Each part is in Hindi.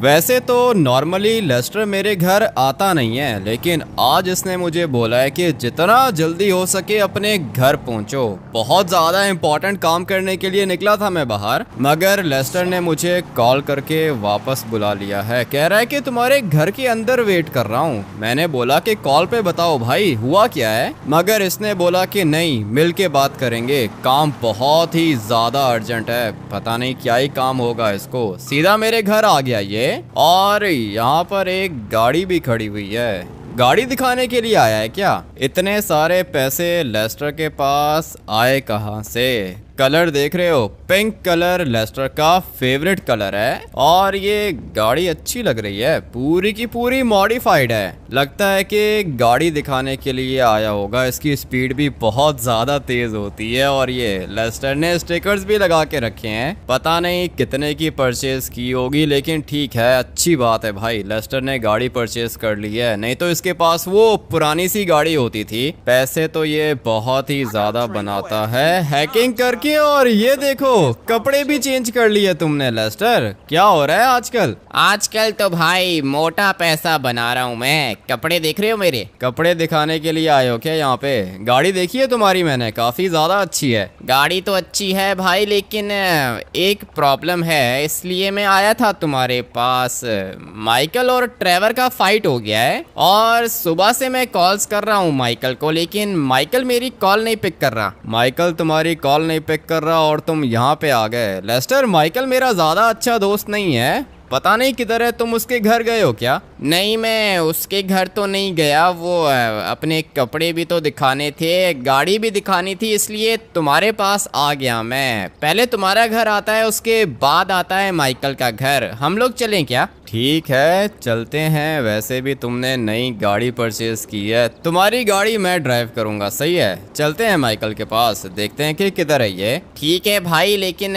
वैसे तो नॉर्मली लेस्टर मेरे घर आता नहीं है, लेकिन आज इसने मुझे बोला है कि जितना जल्दी हो सके अपने घर पहुंचो। बहुत ज़्यादा इम्पोर्टेंट काम करने के लिए निकला था मैं बाहर, मगर लेस्टर ने मुझे कॉल करके वापस बुला लिया है। कह रहा है कि तुम्हारे घर के अंदर वेट कर रहा हूँ। मैंने बोला कि कॉल पे बताओ भाई हुआ क्या है, मगर इसने बोला कि नहीं, मिल के बात करेंगे, काम बहुत ही ज़्यादा अर्जेंट है। पता नहीं क्या ही काम होगा इसको। सीधा मेरे घर आ गया ये, और यहाँ पर एक गाड़ी भी खड़ी हुई है। गाड़ी दिखाने के लिए आया है क्या? इतने सारे पैसे लेस्टर के पास आए कहाँ से? कलर देख रहे हो, पिंक कलर लेस्टर का फेवरेट कलर है, और ये गाड़ी अच्छी लग रही है, पूरी की पूरी मॉडिफाइड है। लगता है कि गाड़ी दिखाने के लिए आया होगा। इसकी स्पीड भी बहुत ज़्यादा तेज़ होती है, और ये लेस्टर ने स्टिकर्स भी लगा के रखे हैं। पता नहीं कितने की परचेज की होगी, लेकिन ठीक है, अच्छी बात है भाई, लेस्टर ने गाड़ी परचेज कर ली है। नहीं तो इसके पास वो पुरानी सी गाड़ी होती थी। पैसे तो ये बहुत ही ज़्यादा बनाता है हैकिंग करके। और ये देखो, कपड़े भी चेंज कर लिए तुमने लेस्टर। क्या हो रहा है आजकल? आजकल तो भाई मोटा पैसा बना रहा हूँ मैं। कपड़े देख रहे हो मेरे? कपड़े दिखाने के लिए आए हो क्या यहाँ पे? गाड़ी देखी है तुम्हारी मैंने, काफी ज्यादा अच्छी है। गाड़ी तो अच्छी है भाई, लेकिन एक प्रॉब्लम है, इसलिए मैं आया था तुम्हारे पास। माइकल और ट्रेवर का फाइट हो गया है, और सुबह से मैं कॉल्स कर रहा हूँ माइकल को, लेकिन माइकल मेरी कॉल नहीं पिक कर रहा। माइकल तुम्हारी कॉल नहीं पिक कर रहा और तुम यहाँ पे आ गए। लेस्टर, माइकल मेरा ज्यादा अच्छा दोस्त नहीं है, पता नहीं किधर है। तुम उसके घर गए हो क्या? नहीं, मैं उसके घर तो नहीं गया। वो अपने कपड़े भी तो दिखाने थे, गाड़ी भी दिखानी थी, इसलिए तुम्हारे पास आ गया मैं। पहले तुम्हारा घर आता है, उसके बाद आता है माइकल का घर। हम लोग चलें क्या? ठीक है, चलते हैं। वैसे भी तुमने नई गाड़ी परचेज की है, तुम्हारी गाड़ी मैं ड्राइव करूंगा, सही है? चलते हैं माइकल के पास, देखते हैं कि किधर है ये। ठीक है भाई, लेकिन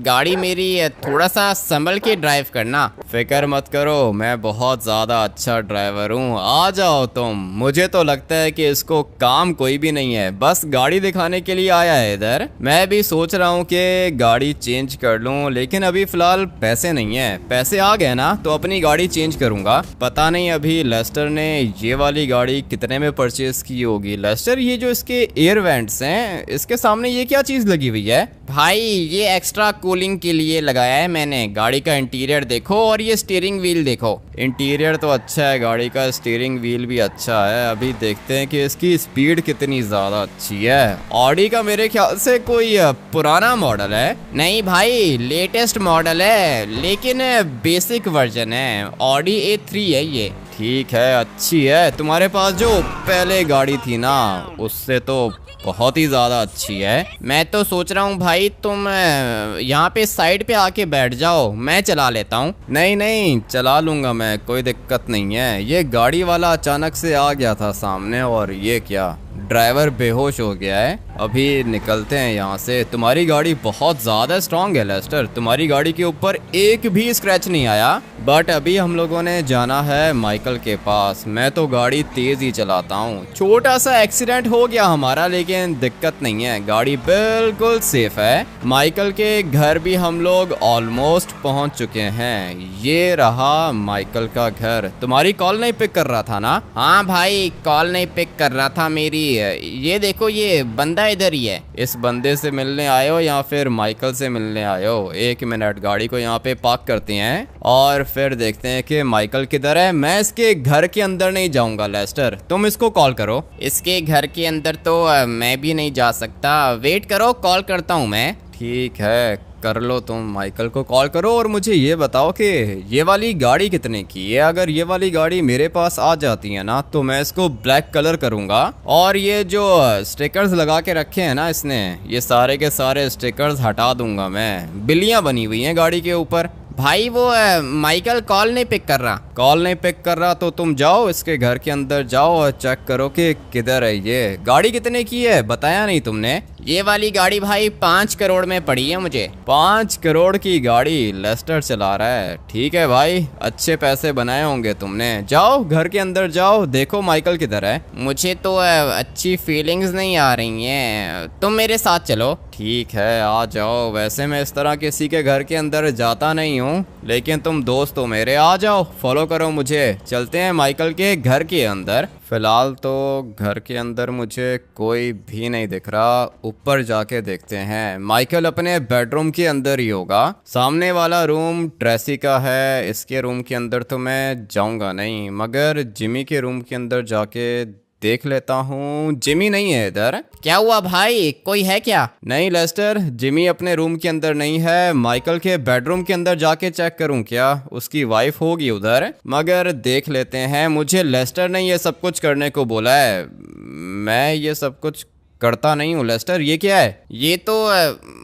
गाड़ी मेरी थोड़ा सा संभल के ड्राइव करना। फिक्र मत करो, मैं बहुत ज़्यादा अच्छा ड्राइवर हूँ। आ जाओ तुम। मुझे तो लगता है कि इसको काम कोई भी नहीं है, बस गाड़ी दिखाने के लिए आया है इधर। मैं भी सोच रहा हूँ कि गाड़ी चेंज कर लूँ, लेकिन अभी फ़िलहाल पैसे नहीं है। पैसे आ गए ना तो अपनी गाड़ी चेंज करूंगा। पता नहीं अभी लेस्टर ने ये वाली गाड़ी कितने में परचेज की होगी। लेस्टर, ये जो इसके एयर वेंट्स हैं, इसके सामने ये क्या चीज़ लगी हुई है? भाई ये एक्स्ट्रा कूलिंग के लिए लगाया है मैंने। गाड़ी का इंटीरियर देखो, और ये स्टीयरिंग व्हील देखो। इंटीरियर तो अच्छा है गाड़ी का, स्टीयरिंग व्हील भी अच्छा है। अभी देखते हैं कि इसकी स्पीड कितनी ज़्यादा अच्छी है। ऑडी का मेरे ख्याल से कोई पुराना मॉडल है। नहीं भाई, लेटेस्ट मॉडल है, लेकिन बेसिक वर्जन है। ऑडी A3 है ये। ठीक है, अच्छी है। तुम्हारे पास जो पहले गाड़ी थी ना, उससे तो बहुत ही ज़्यादा अच्छी है। मैं तो सोच रहा हूँ भाई, तुम यहाँ पे साइड पे आके बैठ जाओ, मैं चला लेता हूँ। नहीं नहीं, चला लूँगा मैं, कोई दिक्कत नहीं है। ये गाड़ी वाला अचानक से आ गया था सामने, और ये क्या, ड्राइवर बेहोश हो गया है। अभी निकलते हैं यहाँ से। तुम्हारी गाड़ी बहुत ज़्यादा स्ट्रांग है लेस्टर, तुम्हारी गाड़ी के ऊपर एक भी स्क्रैच नहीं आया। बट अभी हम लोगों ने जाना है माइकल के पास। मैं तो गाड़ी तेज़ ही चलाता हूँ। छोटा सा एक्सीडेंट हो गया हमारा, लेकिन दिक्कत नहीं है, गाड़ी बिल्कुल सेफ है। माइकल के घर भी हम लोग ऑलमोस्ट पहुँच चुके हैं। ये रहा माइकल का घर। तुम्हारी कॉल नहीं पिक कर रहा था ना? हाँ भाई, कॉल नहीं पिक कर रहा था मेरी। ये देखो, ये बंदा इधर ही है। इस बंदे से मिलने आए हो या फिर माइकल से मिलने आए हो? एक मिनट, गाड़ी को यहाँ पे पार्क करते हैं और फिर देखते हैं कि माइकल किधर है। मैं इसके घर के अंदर नहीं जाऊंगा लेस्टर, तुम इसको कॉल करो। इसके घर के अंदर तो मैं भी नहीं जा सकता, वेट करो, कॉल करता हूँ मैं। ठीक है, कर लो, तुम माइकल को कॉल करो। और मुझे ये बताओ कि ये वाली गाड़ी कितने की है? अगर ये वाली गाड़ी मेरे पास आ जाती है ना, तो मैं इसको ब्लैक कलर करूंगा, और ये जो स्टिकर्स लगा के रखे हैं ना इसने, ये सारे के सारे स्टिकर्स हटा दूंगा मैं। बिल्लियां बनी हुई हैं गाड़ी के ऊपर। भाई वो माइकल कॉल नहीं पिक कर रहा। कॉल नहीं पिक कर रहा तो तुम जाओ इसके घर के अंदर जाओ और चेक करो कि किधर है ये। गाड़ी कितने की है बताया नहीं तुमने? ये वाली गाड़ी भाई 5 करोड़ में पड़ी है मुझे। 5 करोड़ की गाड़ी लेस्टर चला रहा है। ठीक है भाई, अच्छे पैसे बनाए होंगे तुमने। जाओ घर के अंदर जाओ, देखो माइकल किधर है। मुझे तो अच्छी फीलिंग्स नहीं आ रही हैं, तुम मेरे साथ चलो। ठीक है, आ जाओ। वैसे मैं इस तरह किसी के घर के अंदर जाता नहीं हूँ, लेकिन तुम दोस्त हो मेरे, आ जाओ, फॉलो करो मुझे। चलते हैं माइकल के घर के अंदर। फिलहाल तो घर के अंदर मुझे कोई भी नहीं दिख रहा, ऊपर जाके देखते हैं। माइकल अपने बेडरूम के अंदर ही होगा। सामने वाला रूम ट्रेसी का है, इसके रूम के अंदर तो मैं जाऊंगा नहीं, मगर जिमी के रूम के अंदर जाके देख लेता हूँ। जिमी नहीं है इधर। क्या हुआ भाई, कोई है क्या? नहीं लेस्टर, जिमी अपने रूम के अंदर नहीं है। माइकल के बेडरूम के अंदर जाके चेक करूं क्या? उसकी वाइफ होगी उधर, मगर देख लेते हैं। मुझे लेस्टर ने ये सब कुछ करने को बोला है, मैं ये सब कुछ करता नहीं हूँ। लेस्टर, ये क्या है? ये तो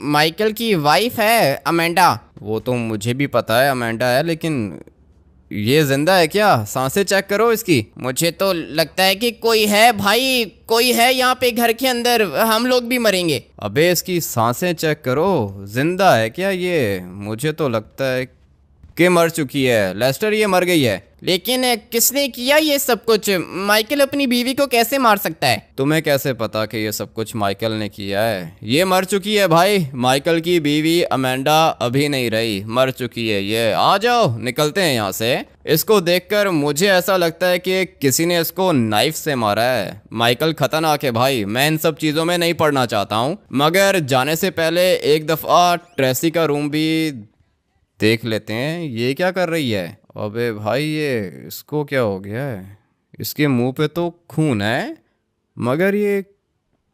माइकल की वाइफ है, अमेंडा। वो तो मुझे भी पता है अमेंडा है, लेकिन ये जिंदा है क्या? सांसें चेक करो इसकी। मुझे तो लगता है कि कोई है भाई, कोई है यहाँ पे घर के अंदर, हम लोग भी मरेंगे। अबे इसकी सांसें चेक करो, जिंदा है क्या ये? मुझे तो लगता है कि मर चुकी है। लेस्टर, ये मर गई है। लेकिन किसने किया ये सब कुछ? माइकल अपनी बीवी को कैसे मार सकता है? तुम्हें कैसे पता कि ये सब कुछ माइकल ने किया है? ये मर चुकी है भाई। माइकल की बीवी अमेंडा अभी नहीं रही, मर चुकी है ये। आ जाओ, निकलते हैं यहाँ से। इसको देखकर मुझे ऐसा लगता है कि किसी ने इसको नाइफ से मारा है। माइकल खतरनाक है भाई, मैं इन सब चीज़ों में नहीं पड़ना चाहता हूँ, मगर जाने से पहले एक दफ़ा ट्रेसी का रूम भी देख लेते हैं। ये क्या कर रही है? अबे भाई, ये इसको क्या हो गया है? इसके मुंह पे तो खून है, मगर ये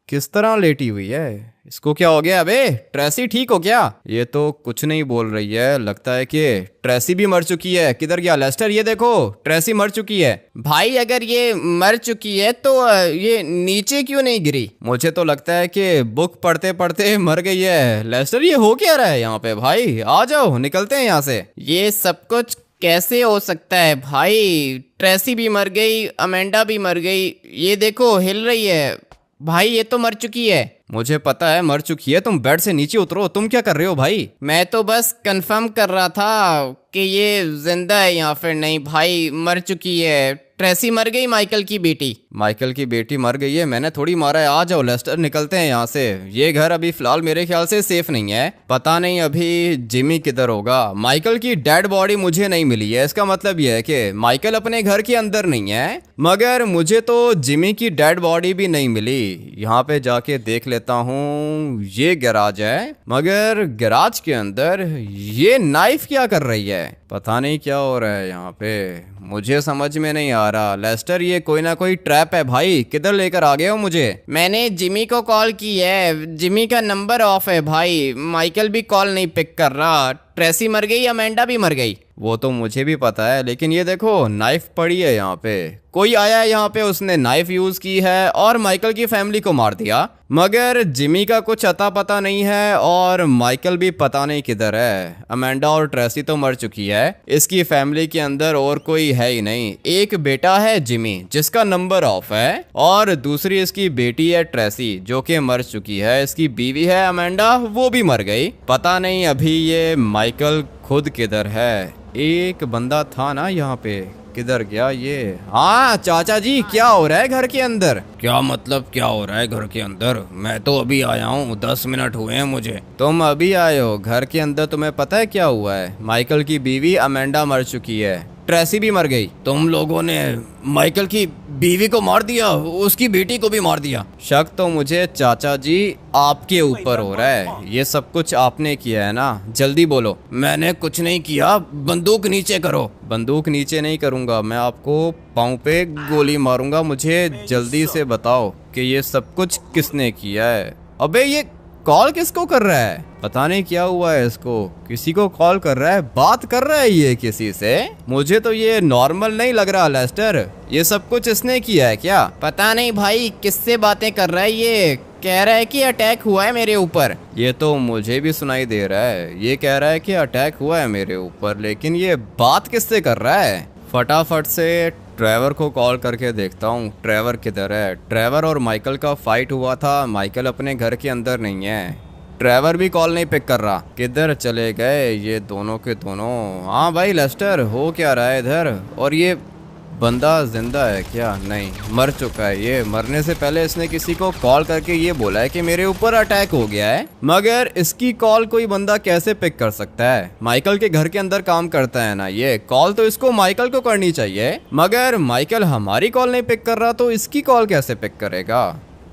किस तरह लेटी हुई है? इसको क्या हो गया? अबे ट्रेसी, ठीक हो क्या? ये तो कुछ नहीं बोल रही है। लगता है कि ट्रेसी भी मर चुकी है। किधर गया लेस्टर? ये देखो, ट्रेसी मर चुकी है। भाई अगर ये मर चुकी है तो ये नीचे क्यों नहीं गिरी? मुझे तो लगता है कि बुक पढ़ते पढ़ते मर गई है। लेस्टर, ये हो क्या रहा है यहाँ पे भाई? आ जाओ, निकलते हैं यहाँ से। ये सब कुछ कैसे हो सकता है भाई? ट्रेसी भी मर गई, अमेंडा भी मर गई, ये देखो हिल रही है। भाई ये तो मर चुकी है। मुझे पता है मर चुकी है। तुम बेड से नीचे उतरो। तुम क्या कर रहे हो भाई? मैं तो बस कंफर्म कर रहा था कि ये जिंदा है या फिर नहीं। भाई मर चुकी है, ट्रेसी मर गई, माइकल की बेटी। माइकल की बेटी मर गई है? मैंने थोड़ी मारा है। आ जाओ लेस्टर, निकलते हैं यहाँ से। ये घर अभी फिलहाल मेरे ख्याल से सेफ नहीं है। पता नहीं अभी जिमी किधर होगा। माइकल की डेड बॉडी मुझे नहीं मिली है, इसका मतलब ये है कि माइकल अपने घर के अंदर नहीं है, मगर मुझे तो जिमी की डेड बॉडी भी नहीं मिली। यहाँ पे जाके देख लेता हूँ। ये गैराज है, मगर गैराज के अंदर ये नाइफ क्या कर रही है? पता नहीं क्या हो रहा है यहाँ पे, मुझे समझ में नहीं आ रहा। लेस्टर, ये कोई ना कोई ट्रैप है भाई। किधर लेकर आ गए हो मुझे? मैंने जिमी को कॉल की है, जिमी का नंबर ऑफ है भाई। माइकल भी कॉल नहीं पिक कर रहा। ट्रेसी मर गई, अमेंडा भी मर गई। वो तो मुझे भी पता है, लेकिन ये देखो नाइफ पड़ी है यहाँ पे। कोई आया है यहाँ पे, उसने नाइफ यूज की है और माइकल की फैमिली को मार दिया, मगर जिमी का कुछ अता पता नहीं है और माइकल भी पता नहीं किधर है। अमेंडा और ट्रेसी तो मर चुकी है, इसकी फैमिली के अंदर और कोई है ही नहीं। एक बेटा है जिमी जिसका नंबर ऑफ है, और दूसरी इसकी बेटी है ट्रेसी जो कि मर चुकी है। इसकी बीवी है अमेंडा, वो भी मर गई। पता नहीं अभी ये माइकल खुद किधर है। एक बंदा था ना यहाँ पे, किधर गया ये? हाँ चाचा जी, क्या हो रहा है घर के अंदर? क्या मतलब क्या हो रहा है घर के अंदर? मैं तो अभी आया हूँ, 10 मिनट हुए हैं मुझे। तुम अभी आए हो घर के अंदर? तुम्हें पता है क्या हुआ है? माइकल की बीवी अमेंडा मर चुकी है, ट्रेसी भी मर गई। तुम लोगों ने माइकल की बीवी को मार दिया, उसकी बेटी को भी मार दिया। शक तो मुझे चाचा जी आपके ऊपर हो रहा है। ये सब कुछ आपने किया है ना? जल्दी बोलो। मैंने कुछ नहीं किया, बंदूक नीचे करो। बंदूक नीचे नहीं करूंगा, मैं आपको पाँव पे गोली मारूंगा। मुझे जल्दी से बताओ कि ये सब कुछ किसने किया है। अबे ये कॉल किसको कर रहा है? पता नहीं क्या हुआ है इसको, किसी को कॉल कर रहा है, बात कर रहा है ये किसी से। मुझे तो ये नॉर्मल नहीं लग रहा। लेस्टर, ये सब कुछ इसने किया है क्या? पता नहीं भाई किससे बातें कर रहा है। ये कह रहा है कि अटैक हुआ है मेरे ऊपर। ये तो मुझे भी सुनाई दे रहा है। ये कह रहा है कि अटैक हुआ है मेरे ऊपर, लेकिन ये बात किससे कर रहा है? फटाफट से ट्रेवर को कॉल करके देखता हूँ ट्रेवर किधर है। ट्रेवर और माइकल का फाइट हुआ था, माइकल अपने घर के अंदर नहीं है। ट्रेवर भी कॉल नहीं पिक कर रहा, किधर चले गए ये दोनों के दोनों। हाँ भाई लेस्टर, हो क्या रहा है इधर? और ये बंदा जिंदा है क्या? नहीं, मर चुका है ये। मरने से पहले इसने किसी को कॉल करके ये बोला है कि मेरे ऊपर अटैक हो गया है, मगर इसकी कॉल कोई बंदा कैसे पिक कर सकता है? माइकल के घर के अंदर काम करता है ना ये, कॉल तो इसको माइकल को करनी चाहिए, मगर माइकल हमारी कॉल नहीं पिक कर रहा तो इसकी कॉल कैसे पिक करेगा?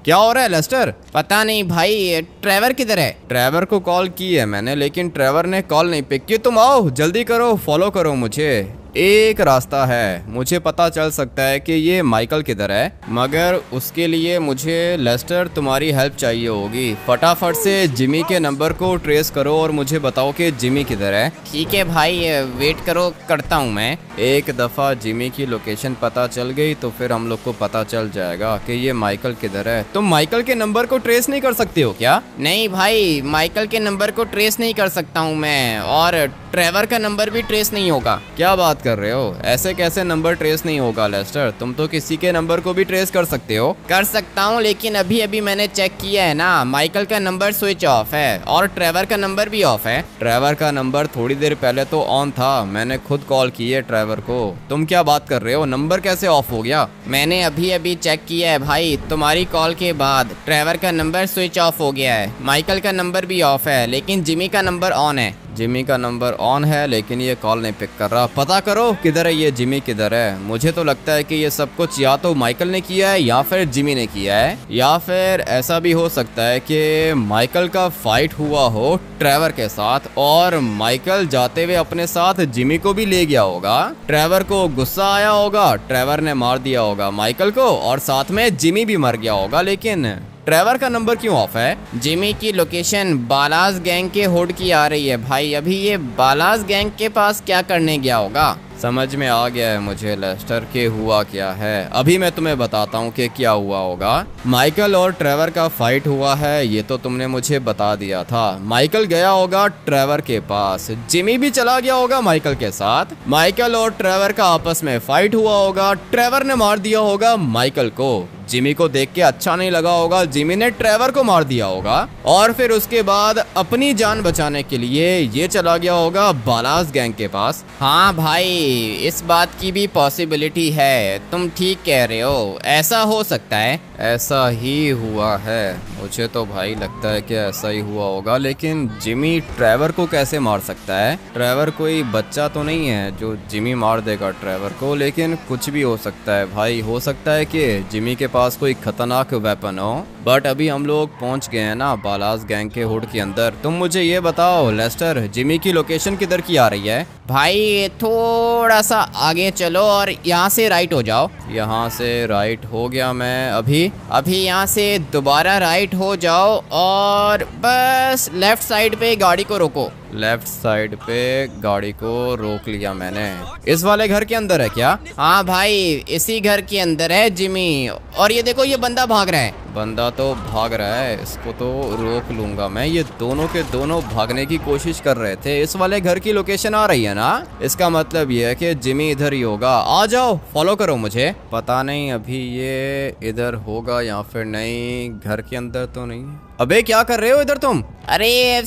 क्या हो रहा है लेस्टर? पता नहीं भाई, ट्रेवर किधर है? ट्रेवर को कॉल की है मैंने, लेकिन ट्रेवर ने कॉल नहीं पिक की। तुम आओ जल्दी करो, फॉलो करो मुझे। एक रास्ता है, मुझे पता चल सकता है कि ये माइकल किधर है, मगर उसके लिए मुझे लेस्टर तुम्हारी हेल्प चाहिए होगी। फटाफट से जिमी के नंबर को ट्रेस करो और मुझे बताओ कि जिमी किधर है। ठीक है भाई, वेट करो, करता हूँ मैं। एक दफ़ा जिमी की लोकेशन पता चल गई तो फिर हम लोग को पता चल जाएगा कि ये माइकल किधर है। तुम माइकल के नंबर को ट्रेस नहीं कर सकते हो क्या? नहीं भाई, माइकल के नंबर को ट्रेस नहीं कर सकता हूँ मैं, और ट्रेवर का नंबर भी ट्रेस नहीं होगा। क्या बात कर रहे हो? ऐसे कैसे नंबर ट्रेस नहीं होगा लेस्टर? तुम तो किसी के नंबर को भी ट्रेस कर सकते हो। कर सकता हूँ, लेकिन अभी अभी मैंने चेक किया है ना, माइकल का नंबर स्विच ऑफ है और ट्रेवर का नंबर भी ऑफ है। ट्रेवर का नंबर थोड़ी देर पहले तो ऑन था, मैंने खुद कॉल की है ट्रेवर को। तुम क्या बात कर रहे हो? नंबर कैसे ऑफ हो गया? मैंने अभी अभी चेक किया है भाई, तुम्हारी कॉल के बाद ट्रेवर का नंबर स्विच ऑफ हो गया है, माइकल का नंबर भी ऑफ है, लेकिन जिमी का नंबर ऑन है। जिमी का नंबर ऑन है लेकिन ये कॉल नहीं पिक कर रहा। पता करो किधर है ये जिमी, किधर है? मुझे तो लगता है कि ये सब कुछ या तो माइकल ने किया है या फिर जिमी ने किया है, या फिर ऐसा भी हो सकता है कि माइकल का फाइट हुआ हो ट्रेवर के साथ और माइकल जाते हुए अपने साथ जिमी को भी ले गया होगा। ट्रेवर को गुस्सा आया होगा, ट्रेवर ने मार दिया होगा माइकल को और साथ में जिमी भी मर गया होगा। लेकिन ट्रेवर का नंबर क्यों ऑफ है? जिमी की लोकेशन बालाज गैंग के हुड की आ रही है भाई। अभी ये बालाज गैंग के पास क्या करने गया होगा? समझ में आ गया है मुझे लेस्टर के हुआ क्या है। अभी मैं तुम्हें बताता हूँ कि क्या हुआ होगा। माइकल और ट्रेवर का फाइट हुआ है, ये तो तुमने मुझे बता दिया था। माइकल गया होगा ट्रेवर के पास, जिमी भी चला गया होगा माइकल के साथ। माइकल और ट्रेवर का आपस में फाइट हुआ होगा, ट्रेवर ने मार दिया होगा माइकल को। जिमी को देख के अच्छा नहीं लगा होगा, जिमी ने ट्रेवर को मार दिया होगा और फिर उसके बाद अपनी जान बचाने के लिए ये चला गया होगा बालाज गैंग के पास। हाँ भाई, इस बात की भी पॉसिबिलिटी है, तुम ठीक कह रहे हो, ऐसा हो सकता है। ऐसा ही हुआ है, मुझे तो भाई लगता है कि ऐसा ही हुआ होगा। लेकिन जिमी ट्रेवर को कैसे मार सकता है? ट्रेवर कोई बच्चा तो नहीं है जो जिमी मार देगा ट्रेवर को, लेकिन कुछ भी हो सकता है भाई। हो सकता है कि जिमी के पास कोई खतरनाक वेपन हो। बट अभी हम लोग पहुंच गए हैं ना बालाज गैंग के हुड के अंदर। तुम मुझे ये बताओ लेस्टर, जिमी की लोकेशन किधर की आ रही है? भाई थोड़ा सा आगे चलो और यहाँ से राइट हो जाओ। यहाँ से राइट हो गया मैं। अभी यहाँ से दोबारा राइट हो जाओ और बस लेफ्ट साइड पे गाड़ी को रोको। लेफ्ट साइड पे गाड़ी को रोक लिया मैंने। इस वाले घर के अंदर है क्या? हाँ भाई, इसी घर के अंदर है जिमी। और ये देखो, ये बंदा भाग रहा है। बंदा तो भाग रहा है, इसको तो रोक लूंगा मैं। ये दोनों के दोनों भागने की कोशिश कर रहे थे। इस वाले घर की लोकेशन आ रही है ना, इसका मतलब ये है कि जिमी इधर ही होगा। आ जाओ, फॉलो करो मुझे। पता नहीं अभी ये इधर होगा या फिर नहीं, घर के अंदर तो नहीं। अबे क्या कर रहे हो इधर तुम? अरे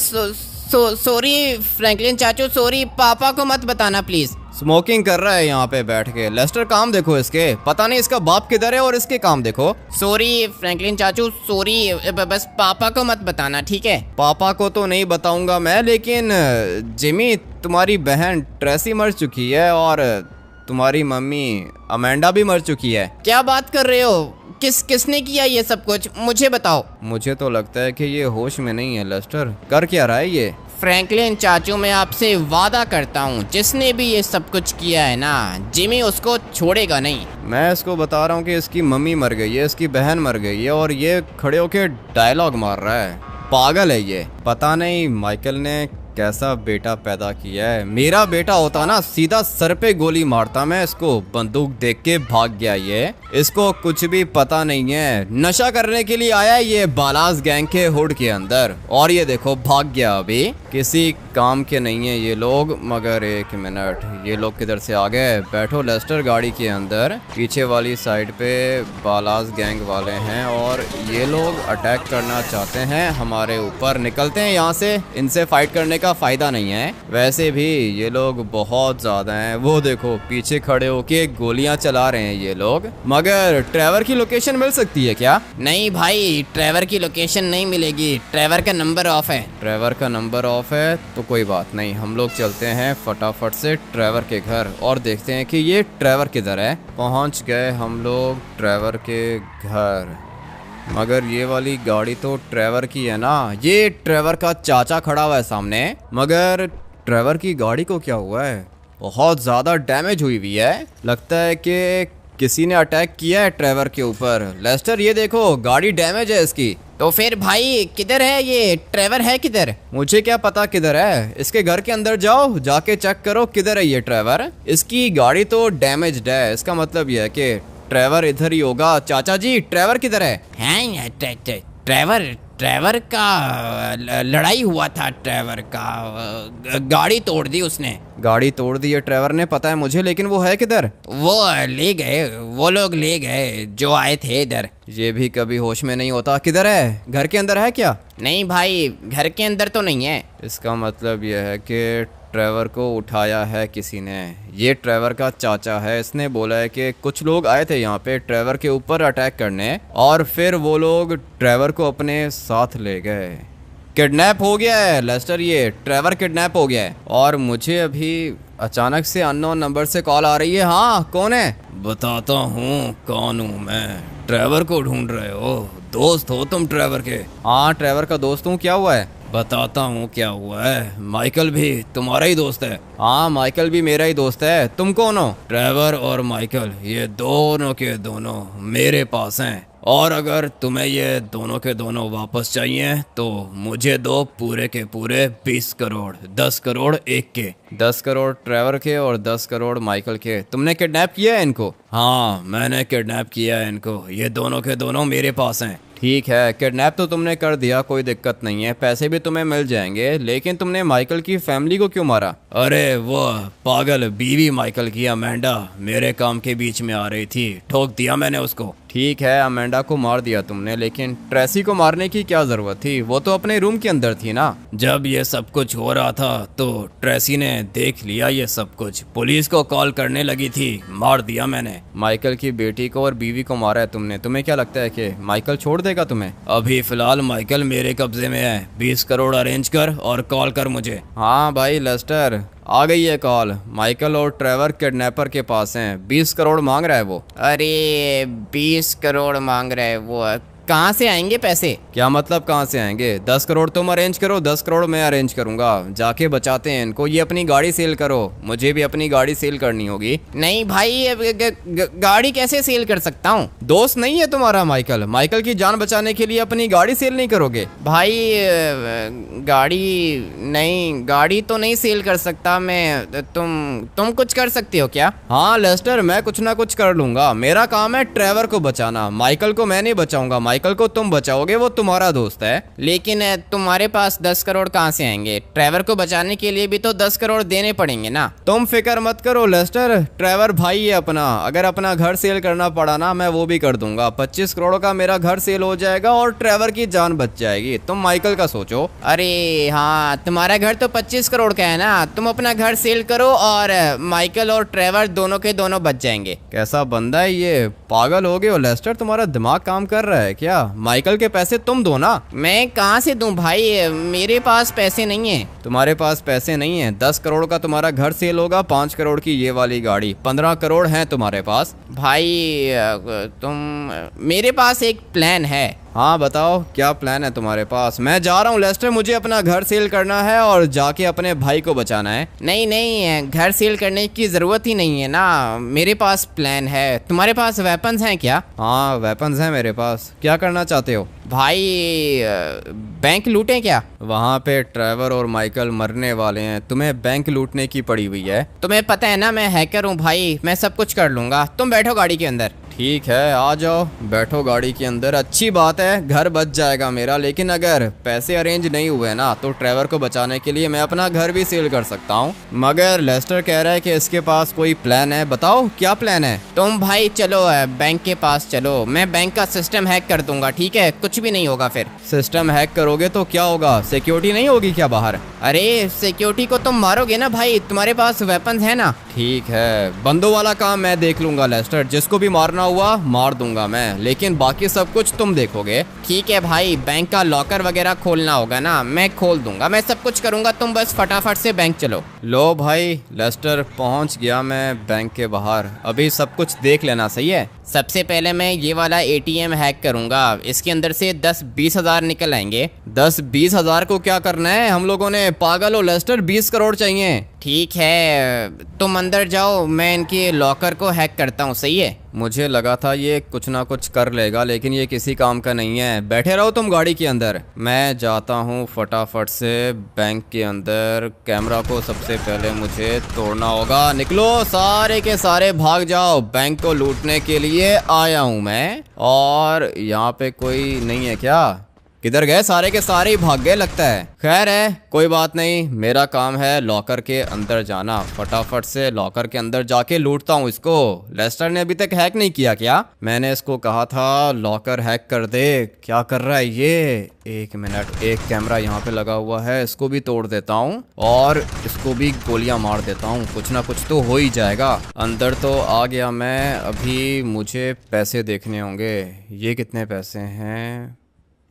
सॉरी फ्रैंकलिन चाचू, सॉरी, पापा को मत बताना प्लीज। स्मोकिंग कर रहा है यहाँ पे बैठ के। लेस्टर काम देखो इसके, पता नहीं इसका बाप किधर है और इसके काम देखो। सॉरी फ्रैंकलिन चाचू, सॉरी, बस पापा को मत बताना, ठीक है? पापा को तो नहीं बताऊंगा मैं, लेकिन जिमी तुम्हारी बहन ट्रेसी मर चुकी है और तुम्हारी मम्मी अमेंडा भी मर चुकी है। क्या बात कर रहे हो? किसने किया ये सब कुछ, मुझे बताओ। मुझे तो लगता है कि ये होश में नहीं है लेस्टर। कर क्या रहा है ये? फ्रैंकलिन चाचू, मैं आपसे वादा करता हूँ, जिसने भी ये सब कुछ किया है ना, जिमी उसको छोड़ेगा नहीं। मैं इसको बता रहा हूँ कि इसकी मम्मी मर गई है, इसकी बहन मर गई है और ये खड़े होके डायलॉग मार रहा है। पागल है ये। पता नहीं माइकल ने कैसा बेटा पैदा किया है। मेरा बेटा होता ना, सीधा सर पे गोली मारता मैं इसको। बंदूक देख के भाग गया ये। इसको कुछ भी पता नहीं है, नशा करने के लिए आया ये बालाज गैंग के हुड के अंदर और ये देखो भाग गया। अभी किसी काम के नहीं है ये लोग। मगर एक मिनट, ये लोग किधर से आ गए? बैठो लेस्टर गाड़ी के अंदर। पीछे वाली साइड पे बालाज गैंग वाले हैं और ये लोग अटैक करना चाहते हैं हमारे ऊपर। निकलते हैं यहाँ से, इनसे फाइट करने का फायदा नहीं है। वैसे भी ये लोग बहुत ज्यादा हैं, वो देखो पीछे खड़े होके गोलियां चला रहे हैं ये लोग। मगर ट्रेवर की लोकेशन मिल सकती है क्या? नहीं भाई, ट्रेवर की लोकेशन नहीं मिलेगी, ट्रेवर का नंबर ऑफ है। ट्रेवर का नंबर ऑफ है तो कोई बात नहीं, हम लोग चलते हैं फटाफट से ट्रेवर के घर और देखते हैं कि ये ट्रेवर किधर है। पहुंच गए हम लोग ट्रेवर के घर। मगर ये वाली गाड़ी तो ट्रेवर की है ना? ये ट्रेवर का चाचा खड़ा हुआ है सामने। मगर ट्रेवर की गाड़ी को क्या हुआ है? बहुत ज़्यादा डैमेज हुई हुई है। लगता है कि किसी ने अटैक किया है ट्रेवर के ऊपर। लेस्टर ये देखो, गाड़ी डैमेज है इसकी। तो फिर भाई किधर है ये ट्रेवर? है किधर? मुझे क्या पता किधर है, इसके घर के अंदर जाओ, जाके चेक करो किधर है ये ट्रेवर। इसकी गाड़ी तो डैमेज्ड है, इसका मतलब ये है कि ट्रेवर इधर ही होगा। चाचा जी ट्रेवर किधर है? हैं ट्रेवर का लड़ाई हुआ था, ट्रेवर का गाड़ी तोड़ दी उसने। गाड़ी तोड़ दी है ट्रेवर ने, पता है मुझे, लेकिन वो है किधर? वो ले गए, वो लोग ले गए जो आए थे इधर। ये भी कभी होश में नहीं होता। किधर है? घर के अंदर है क्या? नहीं भाई, घर के अंदर तो नहीं है। इसका मतलब यह है कि ट्रेवर को उठाया है किसी ने। ये ट्रेवर का चाचा है, इसने बोला है कि कुछ लोग आए थे यहाँ पे ट्रेवर के ऊपर अटैक करने और फिर वो लोग ट्रेवर को अपने साथ ले गए। किडनैप हो गया है लेस्टर, ये ट्रेवर किडनैप हो गया है। और मुझे अभी अचानक से अननोन नंबर से कॉल आ रही है। हाँ कौन है? बताता हूँ कौन हूँ मैं। ट्रेवर को ढूंढ रहे हो? दोस्त हो तुम ट्रेवर के? हाँ ट्रेवर का दोस्त हूँ। क्या हुआ है? बताता हूँ क्या हुआ है। माइकल भी तुम्हारा ही दोस्त है? हाँ माइकल भी मेरा ही दोस्त है। तुम कौन हो? ट्रेवर और माइकल ये दोनों के दोनों मेरे पास हैं और अगर तुम्हें ये दोनों के दोनों वापस चाहिए तो मुझे दो पूरे के पूरे 20 करोड़। 10 करोड़ एक के। 10 करोड़ ट्रेवर के और 10 करोड़ माइकल के। तुमने किडनैप किया है इनको? हाँ मैंने किडनैप किया है इनको, ये दोनों के दोनों मेरे पास हैं। ठीक है, किडनैप तो तुमने कर दिया, कोई दिक्कत नहीं है, पैसे भी तुम्हें मिल जाएंगे। लेकिन तुमने माइकल की फैमिली को क्यों मारा? अरे वो पागल बीवी माइकल की अमेंडा मेरे काम के बीच में आ रही थी, ठोक दिया मैंने उसको। ठीक है, अमेंडा को मार दिया तुमने, लेकिन ट्रेसी को मारने की क्या जरूरत थी? वो तो अपने रूम के अंदर थी ना। जब ये सब कुछ हो रहा था तो ट्रेसी ने देख लिया ये सब कुछ, पुलिस को कॉल करने लगी थी, मार दिया मैंने। माइकल की बेटी को और बीवी को मारा है तुमने। तुम्हें क्या लगता है कि माइकल छोड़ देगा तुम्हें? अभी फिलहाल माइकल मेरे कब्जे में है। 20 करोड़ अरेंज कर और कॉल कर मुझे। हाँ भाई लेस्टर, आ गई है कॉल। माइकल और ट्रेवर किडनैपर के पास हैं। 20 करोड़ मांग रहा है वो। अरे 20 करोड़ मांग रहा है वो? कहाँ से आएंगे पैसे? क्या मतलब कहाँ से आएंगे? 10 करोड़ तुम अरेंज करो, 10 करोड़ मैं अरेंज करूंगा। जाके बचाते हैं इनको। ये अपनी गाड़ी सेल करो, मुझे भी अपनी गाड़ी सेल करनी होगी। नहीं भाई, गाड़ी कैसे सेल कर सकता हूँ? दोस्त नहीं है तुम्हारा माइकल? माइकल की जान बचाने के लिए अपनी गाड़ी सेल नहीं करोगे? भाई गाड़ी नहीं, गाड़ी तो नहीं सेल कर सकता मैं। तुम कुछ कर सकते हो क्या? हाँ लेस्टर, मैं कुछ ना कुछ कर लूंगा। मेरा काम है ट्रेवर को बचाना, माइकल को मैं नहीं बचाऊंगा। माइकल को तुम बचाओगे, वो तुम्हारा दोस्त है। लेकिन तुम्हारे पास 10 करोड़ कहाँ से आएंगे? ट्रेवर को बचाने के लिए भी तो 10 करोड़ देने पड़ेंगे ना। तुम फिक्र मत करो लेस्टर, ट्रेवर भाई है अपना। अगर अपना घर सेल करना पड़ा ना, मैं वो भी कर दूंगा। 25 करोड़ का मेरा घर सेल हो जाएगा और ट्रेवर की जान बच जाएगी। तुम माइकल का सोचो। अरे हाँ, तुम्हारा घर तो 25 करोड़ का है ना, तुम अपना घर सेल करो और माइकल और ट्रेवर दोनों के दोनों बच जाएंगे। कैसा बंदा है ये? पागल हो गए हो लेस्टर? तुम्हारा दिमाग काम कर रहा है क्या? माइकल के पैसे तुम दो ना। मैं कहाँ से दूं भाई, मेरे पास पैसे नहीं है। तुम्हारे पास पैसे नहीं है? 10 करोड़ का तुम्हारा घर सेल होगा, 5 करोड़ की ये वाली गाड़ी, 15 करोड़ है तुम्हारे पास। भाई मेरे पास एक प्लान है। हाँ बताओ, क्या प्लान है तुम्हारे पास? मैं जा रहा हूँ लेस्टर, मुझे अपना घर सेल करना है और जाके अपने भाई को बचाना है। नहीं नहीं, घर सेल करने की जरूरत ही नहीं है ना, मेरे पास प्लान है। तुम्हारे पास वेपन्स हैं क्या? हाँ वेपन्स हैं मेरे पास। क्या करना चाहते हो? भाई बैंक लूटें क्या? वहाँ पे ट्रेवर और माइकल मरने वाले हैं, तुम्हें बैंक लूटने की पड़ी हुई है। तुम्हें पता है ना मैं हैकर हूँ भाई, मैं सब कुछ कर लूंगा। तुम बैठो गाड़ी के अंदर। ठीक है, आ जाओ, बैठो गाड़ी के अंदर। अच्छी बात है, घर बच जाएगा मेरा। लेकिन अगर पैसे अरेंज नहीं हुए ना तो ट्रेवर को बचाने के लिए मैं अपना घर भी सेल कर सकता हूँ। मगर लेस्टर कह रहा है कि इसके पास कोई प्लान है। बताओ क्या प्लान है? तुम भाई चलो बैंक के पास चलो, मैं बैंक का सिस्टम हैक कर दूंगा, ठीक है? कुछ भी नहीं होगा फिर। सिस्टम हैक करोगे तो क्या होगा? सिक्योरिटी नहीं होगी क्या बाहर? अरे सिक्योरिटी को तुम मारोगे ना भाई, तुम्हारे पास वेपन्स है ना। ठीक है, बंदों वाला काम मैं देख लूंगा लेस्टर, जिसको भी मारना हुआ मार दूंगा मैं, लेकिन बाकी सब कुछ तुम देखोगे। ठीक है भाई, बैंक का लॉकर वगैरह खोलना होगा ना, मैं खोल दूंगा, मैं सब कुछ करूंगा, तुम बस फटाफट से बैंक चलो। लो भाई, लेस्टर पहुंच गया मैं बैंक के बाहर। अभी सब कुछ देख लेना, सही है? सबसे पहले मैं ये वाला एटीएम हैक करूंगा, इसके अंदर से 10-20 हज़ार निकल आएंगे। 10-20 हज़ार को क्या करना है हम लोगों ने? पागल हो लेस्टर, 20 करोड़ चाहिए। ठीक है, तुम अंदर जाओ, मैं इनके लॉकर को हैक करता हूँ, सही है? मुझे लगा था ये कुछ ना कुछ कर लेगा, लेकिन ये किसी काम का नहीं है। बैठे रहो तुम गाड़ी के अंदर, मैं जाता हूँ फटाफट से बैंक के अंदर। कैमरा को सबसे पहले मुझे तोड़ना होगा। निकलो, सारे के सारे भाग जाओ, बैंक को लूटने के लिए आया हूँ मैं। और यहाँ पे कोई नहीं है क्या? किधर गए? सारे के सारे ही भाग गए लगता है। खैर है, कोई बात नहीं, मेरा काम है लॉकर के अंदर जाना। फटाफट से लॉकर के अंदर जाके लूटता हूँ इसको। लेस्टर ने अभी तक हैक नहीं किया क्या? मैंने इसको कहा था लॉकर हैक कर दे। क्या कर रहा है ये? एक मिनट, एक कैमरा यहाँ पे लगा हुआ है, इसको भी तोड़ देता हूँ और इसको भी गोलियां मार देता हूँ। कुछ ना कुछ तो हो ही जाएगा। अंदर तो आ गया मैं। अभी मुझे पैसे देखने होंगे। ये कितने पैसे हैं?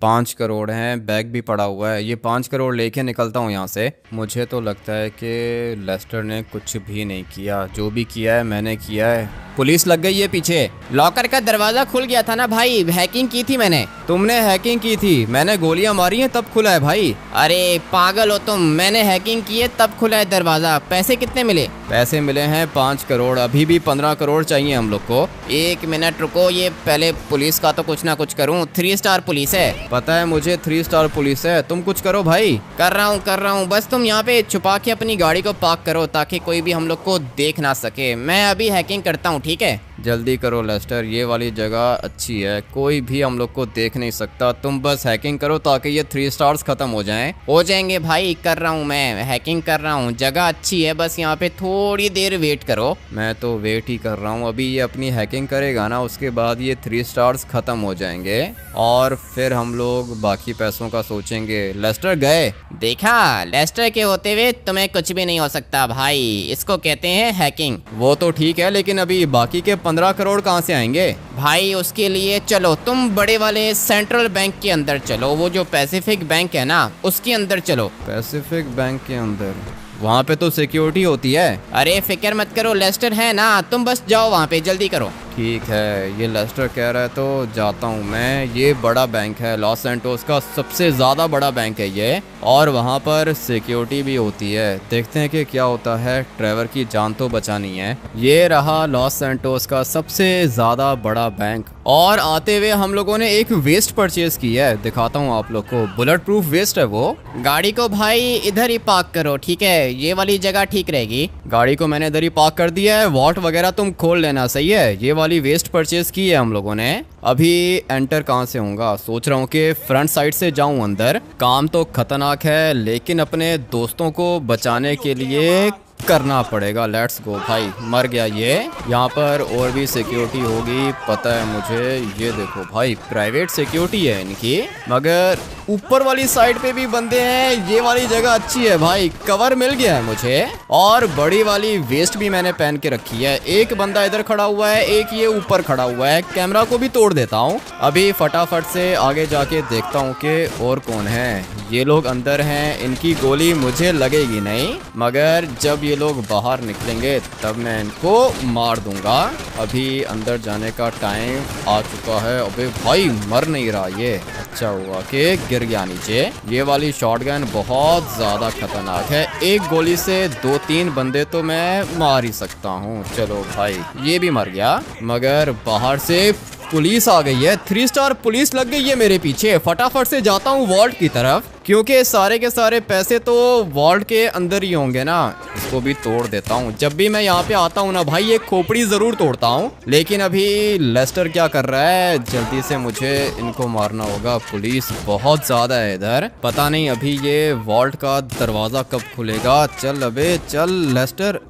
5 करोड़ हैं, बैग भी पड़ा हुआ है। ये 5 करोड़ लेके निकलता हूँ यहाँ से। मुझे तो लगता है कि लेस्टर ने कुछ भी नहीं किया, जो भी किया है मैंने किया है। पुलिस लग गई है पीछे। लॉकर का दरवाजा खुल गया था ना भाई, हैकिंग की थी मैंने। तुमने हैकिंग की थी? मैंने गोलियां मारी हैं तब खुला है भाई। अरे पागल हो तुम, मैंने हैकिंग की है तब खुला है दरवाजा। पैसे कितने मिले? पैसे मिले हैं 5 करोड़। अभी भी 15 करोड़ चाहिए हम लोग को। 1 मिनट रुको, ये पहले पुलिस का तो कुछ ना कुछ करूँ। 3 स्टार पुलिस है। पता है मुझे, 3 स्टार पुलिस है। तुम कुछ करो भाई। कर रहा हूँ, बस तुम यहाँ पे छुपा के अपनी गाड़ी को पार्क करो ताकि कोई भी हम लोग को देख ना सके। मैं अभी हैकिंग करता हूँ, ठीक है? जल्दी करो लेस्टर, ये वाली जगह अच्छी है, कोई भी हम लोग को देख नहीं सकता। तुम बस हैकिंग करो ताकि ये 3 स्टार्स खत्म हो जाएं। हो जाएंगे भाई, कर रहा हूँ, मैं हैकिंग कर रहा हूँ। जगह अच्छी है, बस यहाँ पे थोड़ी देर वेट करो। मैं तो वेट ही कर रहा हूँ। अभी ये अपनी हैकिंग करेगा ना, उसके बाद ये 3 स्टार्स खत्म हो जाएंगे और फिर हम लोग बाकी पैसों का सोचेंगे। लेस्टर गए? देखा, लेस्टर के होते हुए तुम्हें कुछ भी नहीं हो सकता भाई। इसको कहते हैं हैकिंग। वो तो ठीक है, लेकिन अभी बाकी के 15 करोड़ कहाँ से आएंगे भाई? उसके लिए चलो तुम बड़े वाले सेंट्रल बैंक के अंदर चलो, वो जो पैसिफिक बैंक है ना, उसके अंदर चलो। पैसिफिक बैंक के अंदर? वहाँ पे तो सिक्योरिटी होती है। अरे फिक्र मत करो, लेस्टर है ना, तुम बस जाओ वहाँ पे, जल्दी करो। ठीक है, ये लेस्टर कह रहा है तो जाता हूँ मैं। ये बड़ा बैंक है, लॉस सैंटोस का सबसे ज़्यादा बड़ा बैंक है ये, और वहाँ पर सिक्योरिटी भी होती है। देखते हैं कि क्या होता है। ट्रेवर की जान तो बचानी है। ये रहा लॉस सैंटोस का सबसे ज़्यादा बड़ा बैंक। और आते हुए हम लोगों ने एक वेस्ट परचेज की है, दिखाता हूँ आप लोग को। बुलेट प्रूफ वेस्ट है वो। गाड़ी को भाई इधर ही पार्क करो, ठीक है? ये वाली जगह ठीक रहेगी। गाड़ी को मैंने इधर ही पार्क कर दिया है। वॉट वगैरह तुम खोल लेना, सही है? ये वाली वेस्ट परचेज की है हम लोगों ने। अभी एंटर कहाँ से होऊंगा? सोच रहा हूँ कि फ्रंट साइड से जाऊँ अंदर। काम तो खतरनाक है, लेकिन अपने दोस्तों को बचाने के लिए करना पड़ेगा। लेट्स गो भाई। मर गया ये। यहाँ पर और भी सिक्योरिटी होगी, पता है मुझे। ये देखो भाई, प्राइवेट सिक्योरिटी है इनकी, मगर ऊपर वाली साइड पे भी बंदे हैं। ये वाली जगह अच्छी है भाई, कवर मिल गया है मुझे। और बड़ी वाली वेस्ट भी मैंने पहन के रखी है। एक बंदा इधर खड़ा हुआ है, एक ये ऊपर खड़ा हुआ है। कैमरा को भी तोड़ देता हूँ। अभी फटाफट से आगे जाके देखता हूँ कि और कौन है। ये लोग अंदर हैं, इनकी गोली मुझे लगेगी नहीं, मगर जब ये लोग बाहर निकलेंगे तब मैं इनको मार दूंगा। अभी अंदर जाने का टाइम आ चुका है। अबे भाई, मर नहीं रहा ये। अच्छा हुआ कि गिर गया नीचे। ये वाली शॉटगन बहुत ज्यादा खतरनाक है। एक गोली से 2-3 बंदे तो मैं मार ही सकता हूँ। चलो भाई, ये भी मर गया, मगर बाहर से पुलिस आ गई है, 3 स्टार पुलिस लग गई है मेरे पीछे। फटाफट से जाता हूँ वॉल्ट की तरफ, क्योंकि सारे के सारे पैसे तो वॉल्ट के अंदर ही होंगे ना। इसको भी तोड़ देता हूँ। जब भी मैं यहाँ पे आता हूँ ना भाई, ये खोपड़ी जरूर तोड़ता हूँ। लेकिन अभी लेस्टर क्या कर रहा है, जल्दी से मुझे इनको मारना होगा। पुलिस बहुत ज्यादा है इधर, पता नहीं अभी ये वॉल्ट का दरवाजा कब खुलेगा। चल अबे चल लेस्टर,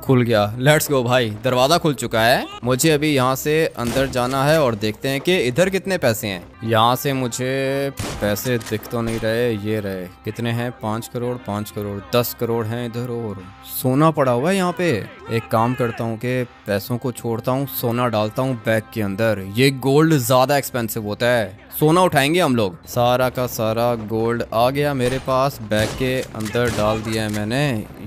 खुल गया। लेट्स गो भाई, दरवाजा खुल चुका है। मुझे अभी यहाँ से अंदर जाना है और देखते हैं कि इधर कितने पैसे हैं। यहाँ से मुझे पैसे दिख तो नहीं रहे, ये रहे। कितने हैं? 5 करोड़, 5 करोड़, 10 करोड़ हैं इधर। और सोना पड़ा हुआ है यहाँ पे। एक काम करता हूँ कि पैसों को छोड़ता हूँ, सोना डालता हूँ बैग के अंदर। ये गोल्ड ज्यादा एक्सपेंसिव होता है, सोना उठाएंगे हम लोग। सारा का सारा गोल्ड आ गया मेरे पास, बैग के अंदर डाल दिया है मैंने।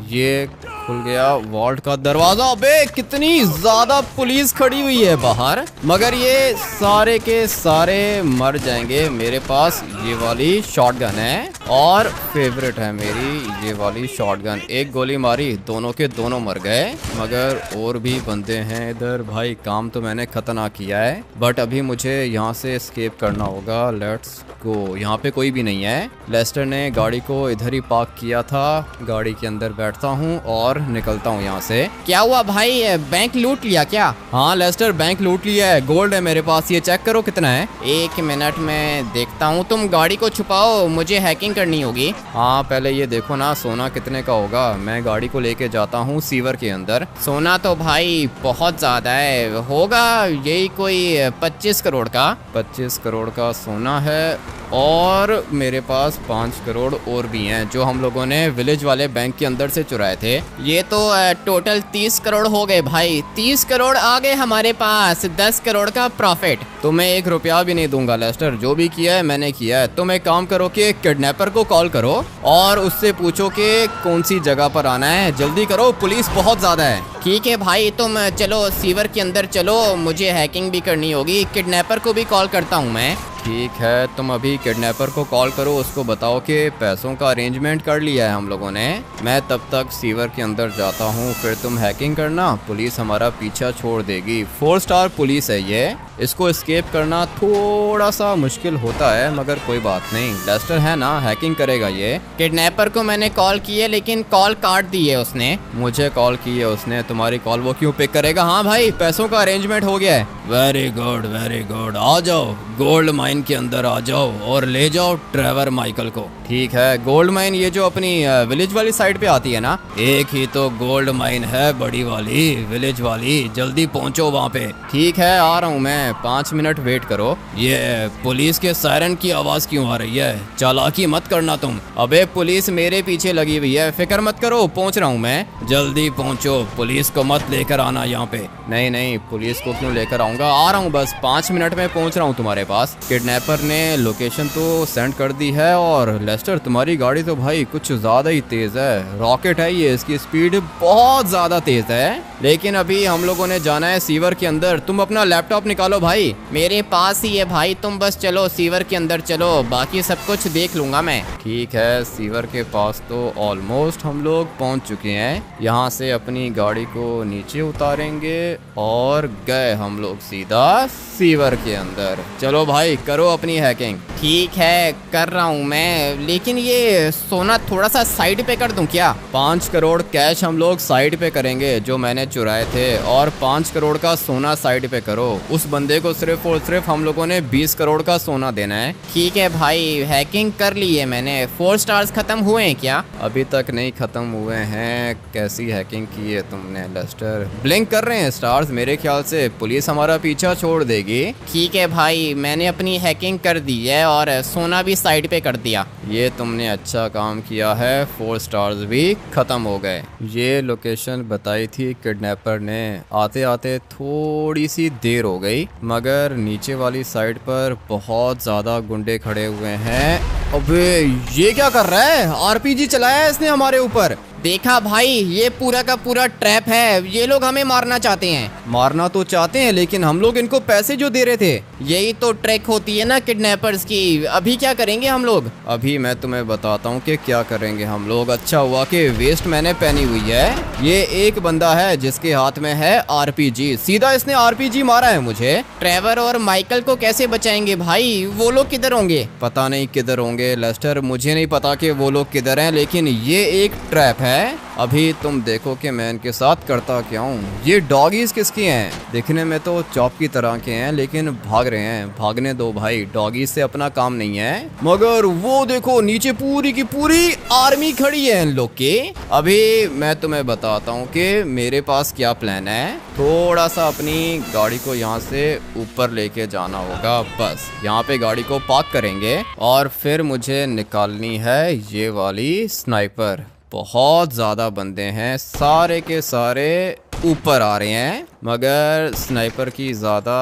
ये खुल गया वॉल्ट का दरवाजा। अबे कितनी ज्यादा पुलिस खड़ी हुई है बाहर, मगर ये सारे के सारे मर जाएंगे। मेरे पास ये वाली शॉटगन है और फेवरेट है मेरी ये वाली शॉटगन। एक गोली मारी, दोनों के दोनों मर गए। मगर और भी बंदे हैं इधर भाई। काम तो मैंने खतरनाक किया है, बट अभी मुझे यहाँ से एस्केप करना होगा। Let's go. यहाँ पे कोई भी नहीं है। लेस्टर ने गाड़ी को इधर ही पार्क किया था। गाड़ी के अंदर बैठता हूँ और निकलता हूँ यहाँ से। क्या हुआ भाई, बैंक लूट लिया क्या? हाँ लेस्टर, बैंक लूट लिया है। गोल्ड है मेरे पास, ये चेक करो कितना है। 1 मिनट में देखता हूँ। तुम गाड़ी को छुपाओ, मुझे हैकिंग करनी होगी। हाँ पहले ये देखो ना सोना कितने का होगा। मैं गाड़ी को लेके जाता हूँ सीवर के अंदर। सोना तो भाई बहुत ज्यादा है, होगा यही कोई 25 करोड़ का। 25 करोड़ का सोना है और मेरे पास 5 करोड़ और भी हैं जो हम लोगों ने विलेज वाले बैंक के अंदर से चुराए थे। ये तो टोटल 30 करोड़ हो गए भाई। 30 करोड़ आ गए हमारे पास, 10 करोड़ का प्रॉफिट। तो मैं 1 रुपया भी नहीं दूंगा लेस्टर, जो भी किया है मैंने किया है। तुम एक काम करो कि किडनैपर को कॉल करो और उससे पूछो कि कौन सी जगह पर आना है। जल्दी करो, पुलिस बहुत ज्यादा है। ठीक है भाई, तुम चलो सीवर के अंदर चलो, मुझे हैकिंग भी करनी होगी। किडनैपर को भी कॉल करता हूँ मैं। ठीक है, तुम अभी किडनैपर को कॉल करो, उसको बताओ कि पैसों का अरेंजमेंट कर लिया है हम लोगों ने। मैं तब तक सीवर के अंदर जाता हूँ, फिर तुम हैकिंग करना। पुलिस हमारा पीछा छोड़ देगी। 4 स्टार पुलिस है ये, इसको एस्केप करना थोड़ा सा मुश्किल होता है, मगर कोई बात नहीं। लेस्टर है ना, हैकिंग करेगा ये। किडनैपर को मैंने कॉल की है, लेकिन कॉल काट दी है उसने। मुझे कॉल की है उसने, तुम्हारी कॉल वो क्यों पिक करेगा? हाँ भाई, पैसों का अरेंजमेंट हो गया है। Very good very good. आ जाओ गोल्ड माइन के अंदर आ जाओ और ले जाओ ट्रेवर माइकल को। ठीक है। गोल्ड माइन ये जो अपनी विलेज वाली साइड पे आती है ना? एक ही तो गोल्ड माइन है, बड़ी वाली विलेज वाली। जल्दी पहुंचो वहाँ पे। ठीक है, आ रहा हूँ मैं, 5 मिनट वेट करो। ये पुलिस के सायरन की आवाज क्यों आ रही है? चालाकी मत करना तुम। अबे पुलिस मेरे पीछे लगी हुई है, फिक्र मत करो, पहुंच रहा हूँ मैं। जल्दी पहुंचो, पुलिस को मत लेकर आना यहाँ पे। नहीं नहीं, पुलिस को क्यों लेकर आऊंगा, आ रहा हूँ बस 5 मिनट में पहुंच रहा हूँ तुम्हारे पास। किडनैपर ने लोकेशन तो सेंड कर दी है। और लेस्टर तुम्हारी गाड़ी तो भाई कुछ ज्यादा ही तेज है, रॉकेट है ये, इसकी स्पीड बहुत ज्यादा तेज है। लेकिन अभी हम लोगों ने जाना है सीवर के अंदर। तुम अपना लैपटॉप निकालो भाई। मेरे पास ही है भाई, तुम बस चलो सीवर के अंदर चलो, बाकी सब कुछ देख लूंगा मैं। ठीक है, सीवर के पास तो ऑलमोस्ट हम लोग पहुंच चुके हैं। यहाँ से अपनी गाड़ी को नीचे उतारेंगे और गए हम लोग सीधा सीवर के अंदर। चलो भाई करो अपनी हैकिंग। ठीक है, कर रहा हूँ मैं, लेकिन ये सोना थोड़ा सा साइड पे कर दूं क्या? 5 करोड़ कैश हम लोग साइड पे करेंगे जो मैंने चुराए थे, और 5 करोड़ का सोना साइड पे करो। उस बंदे को सिर्फ और सिर्फ हम लोगों ने 20 करोड़ का सोना देना है। ठीक है भाई, हैकिंग कर ली है मैंने। 4 स्टार्स खत्म हुए हैं क्या? अभी तक नहीं खत्म हुए हैं। कैसी हैकिंग की है तुमने लेस्टर? ब्लिंक कर रहे हैं स्टार्स, मेरे ख्याल से पुलिस हमारा पीछा छोड़ देगी। ठीक है भाई, मैंने अपनी हैकिंग कर दी है और सोना भी साइड पे कर दिया। ये तुमने अच्छा काम किया है, 4 स्टार्स भी खत्म हो गए। ये लोकेशन बताई थी किडनैपर ने, आते आते थोड़ी सी देर हो गई, मगर नीचे वाली साइड पर बहुत ज्यादा गुंडे खड़े हुए हैं। अबे ये क्या कर रहा है? आरपीजी चलाया है इसने हमारे ऊपर। देखा भाई, ये पूरा का पूरा ट्रैप है। ये लोग हमें मारना चाहते हैं। मारना तो चाहते हैं, लेकिन हम लोग इनको पैसे जो दे रहे थे। यही तो ट्रैक होती है ना किडनैपर्स की। अभी क्या करेंगे हम लोग? अभी मैं तुम्हें बताता हूँ कि क्या करेंगे हम लोग। अच्छा हुआ कि वेस्ट मैंने पहनी हुई है। ये एक बंदा है जिसके हाथ में है आरपीजी, सीधा इसने आरपीजी मारा है मुझे। ट्रेवर और माइकल को कैसे बचाएंगे भाई? वो लोग किधर होंगे? पता नहीं किधर होंगे लेस्टर, मुझे नहीं पता कि वो लोग किधर हैं, लेकिन ये एक ट्रैप है। अभी तुम देखो कि मैं इनके साथ करता क्या हूँ। ये डॉगीज किसके हैं? दिखने में तो चॉप की तरह के हैं, लेकिन भाग रहे हैं। भागने दो भाई, डॉगीज से अपना काम नहीं है। मगर वो देखो नीचे पूरी की पूरी आर्मी खड़ी है इन लोग की। अभी मैं तुम्हें बताता हूँ कि मेरे पास क्या प्लान है। थोड़ा सा अपनी गाड़ी को यहाँ से ऊपर लेके जाना होगा। बस यहाँ पे गाड़ी को पार्क करेंगे और फिर मुझे निकालनी है ये वाली स्नाइपर। बहुत ज़्यादा बंदे हैं, सारे के सारे ऊपर आ रहे हैं, मगर स्नाइपर की ज़्यादा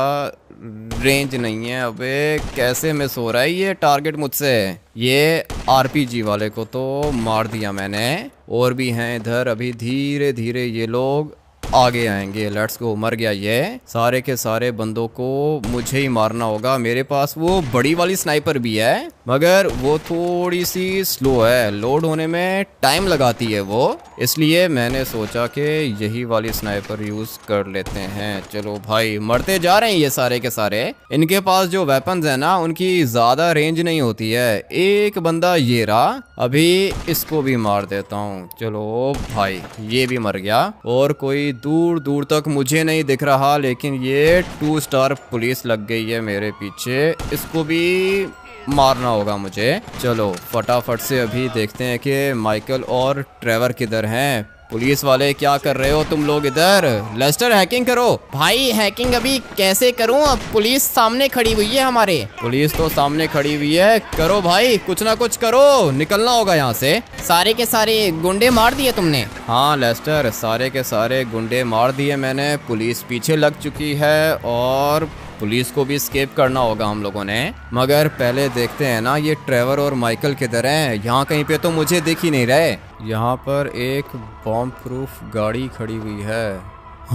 रेंज नहीं है। अबे कैसे मिस हो रहा है ये टारगेट मुझसे। ये आरपीजी वाले को तो मार दिया मैंने। और भी हैं इधर, अभी धीरे धीरे ये लोग आगे आएंगे। Let's go. मर गया ये। सारे के सारे बंदों को मुझे ही मारना होगा। मेरे पास वो बड़ी वाली स्नाइपर भी है, मगर वो थोड़ी सी स्लो है, लोड होने में टाइम लगाती है वो। इसलिए मैंने सोचा कि यही वाली स्नाइपर यूज कर लेते हैं। चलो भाई, मरते जा रहे हैं ये सारे के सारे। इनके पास जो वेपन्स है ना, उनकी ज्यादा रेंज नहीं होती है। एक बंदा ये रहा, अभी इसको भी मार देता हूँ। चलो भाई, ये भी मर गया। और कोई दूर दूर तक मुझे नहीं दिख रहा, लेकिन ये 2 स्टार पुलिस लग गई है मेरे पीछे। इसको भी मारना होगा मुझे। चलो फटाफट से अभी देखते हैं कि माइकल और ट्रेवर किधर हैं। पुलिस वाले क्या कर रहे हो तुम लोग इधर? लेस्टर हैकिंग करो। भाई हैकिंग अभी कैसे करूं? अब पुलिस सामने खड़ी हुई है हमारे। पुलिस तो सामने खड़ी हुई है, करो भाई कुछ ना कुछ करो, निकलना होगा यहाँ से। सारे के सारे गुंडे मार दिए तुमने? हाँ लेस्टर, सारे के सारे गुंडे मार दिए मैंने। पुलिस पीछे लग चुकी है और पुलिस को भी स्केप करना होगा हम लोगों ने। मगर पहले देखते हैं ना ये ट्रेवर और माइकल किधर हैं। यहाँ कहीं पे तो मुझे दिख ही नहीं रहे। यहाँ पर एक बॉम्ब प्रूफ गाड़ी खड़ी हुई है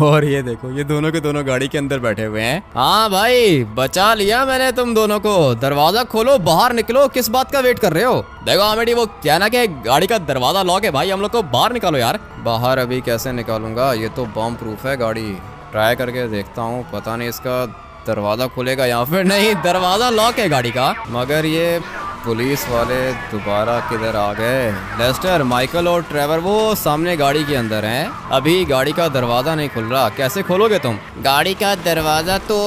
और ये देखो, ये दोनों के दोनों गाड़ी के अंदर बैठे हुए हैं। हाँ भाई, बचा लिया मैंने तुम दोनों को। दरवाजा खोलो, बाहर निकलो। किस बात का वेट कर रहे हो? देखो आमेडी, वो क्या ना कि गाड़ी का दरवाजा लॉक है भाई, हम लोग को बाहर निकालो यार। बाहर अभी कैसे निकालूंगा? ये तो बॉम्ब प्रूफ है गाड़ी। ट्राई करके देखता हूँ, पता नहीं इसका दरवाजा खुलेगा या फिर नहीं। दरवाजा लॉक है गाड़ी का। मगर ये पुलिस वाले दोबारा किधर आ गए? लेस्टर, माइकल और ट्रेवर वो सामने गाड़ी के अंदर हैं। अभी गाड़ी का दरवाजा नहीं खुल रहा, कैसे खोलोगे तुम? गाड़ी का दरवाजा तो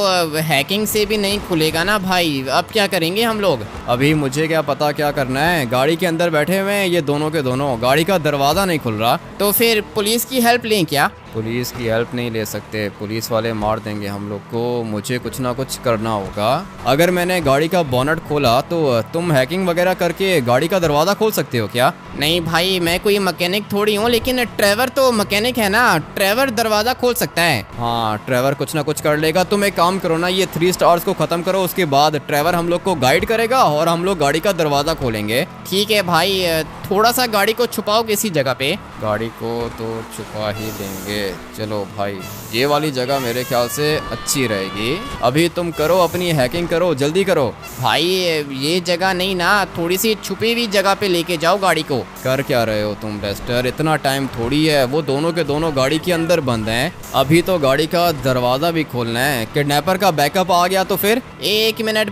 हैकिंग से भी नहीं खुलेगा ना भाई। अब क्या करेंगे हम लोग? अभी मुझे क्या पता क्या करना है। गाड़ी के अंदर बैठे हुए हैं ये दोनों के दोनों, गाड़ी का दरवाजा नहीं खुल रहा। तो फिर पुलिस की हेल्प लें क्या? पुलिस की हेल्प नहीं ले सकते, पुलिस वाले मार देंगे हम लोग को। मुझे कुछ ना कुछ करना होगा। अगर मैंने गाड़ी का बोनट खोला तो तुम हैकिंग वगैरह करके गाड़ी का दरवाजा खोल सकते हो क्या? नहीं भाई, मैं कोई मैकेनिक थोड़ी हूँ, लेकिन ट्रेवर तो मैकेनिक है ना। ट्रेवर दरवाजा खोल सकता है। हाँ, ट्रेवर कुछ ना कुछ कर लेगा। तुम एक काम करो ना, ये 3 स्टार्स को खत्म करो, उसके बाद ट्रेवर हम लोग को गाइड करेगा और हम लोग गाड़ी का दरवाजा खोलेंगे। ठीक है भाई, थोड़ा सा गाड़ी को छुपाओ किसी जगह पे। गाड़ी को तो छुपा ही देंगे। चलो भाई, ये वाली जगह मेरे ख्याल से अच्छी रहेगी। अभी तुम करो अपनी हैकिंग करो, जल्दी करो। भाई ये जगह नहीं ना, थोड़ी सी छुपी हुई जगह पे लेके जाओ गाड़ी को। कर क्या रहे हो तुम लेस्टर? इतना टाइम थोड़ी है। वो दोनों के दोनों गाड़ी के अंदर बंद हैं। अभी तो गाड़ी का दरवाजा भी खोलना है। किडनैपर का बैकअप आ गया तो फिर? 1 मिनट